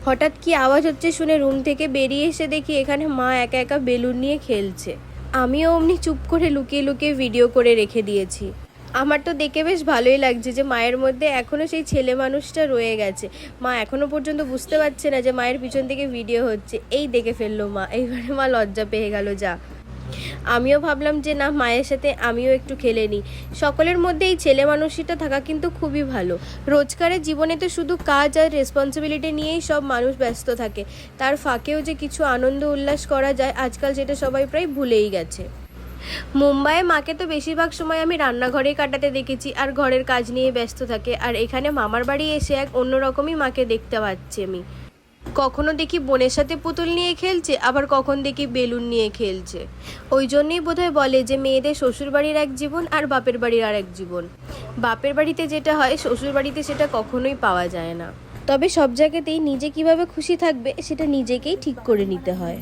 হঠাৎ কি আওয়াজ হচ্ছে শুনে রুম থেকে বেরিয়ে এসে দেখি এখানে মা একা একা বেলুন নিয়ে খেলছে। আমিও অমনি চুপ করে লুকিয়ে লুকিয়ে ভিডিও করে রেখে দিয়েছি। আমার তো দেখে বেশ ভালোই লাগছে যে মায়ের মধ্যে এখনও সেই ছেলে মানুষটা রয়ে গেছে। মা এখনও পর্যন্ত বুঝতে পারছে না যে মায়ের পিছন থেকে ভিডিও হচ্ছে। এই দেখে ফেললো মা, এইবারে মা লজ্জা পেয়ে গেল যা। আমিও ভাবলাম যে না, মায়ের সাথে আমিও একটু খেলে নিই। সকলের মধ্যে এই ছেলে মানুষটা থাকা কিন্তু খুবই ভালো। রোজকারের জীবনে তো শুধু কাজ আর রেসপন্সিবিলিটি নিয়েই সব মানুষ ব্যস্ত থাকে, তার ফাঁকেও যে কিছু আনন্দ উল্লাস করা যায় আজকাল সেটা সবাই প্রায় ভুলেই গেছে। মুম্বাইয়ে মাকে তো বেশিরভাগ সময় আমি রান্নাঘরেই কাটাতে দেখেছি আর ঘরের কাজ নিয়ে ব্যস্ত থাকে, আর এখানে মামার বাড়ি এসে এক অন্যরকমই মাকে দেখতে পাচ্ছি আমি। কখনো দেখি বোনের সাথে পুতুল নিয়ে খেলছে, আবার কখন দেখি বেলুন নিয়ে খেলছে। ওই জন্যই বোধহয় বলে যে মেয়েদের শ্বশুর বাড়ির এক জীবন আর বাপের বাড়ির আর এক জীবন। বাপের বাড়িতে যেটা হয় শ্বশুর বাড়িতে সেটা কখনোই পাওয়া যায় না। তবে সব জায়গাতেই নিজে কিভাবে খুশি থাকবে সেটা নিজেকেই ঠিক করে নিতে হয়।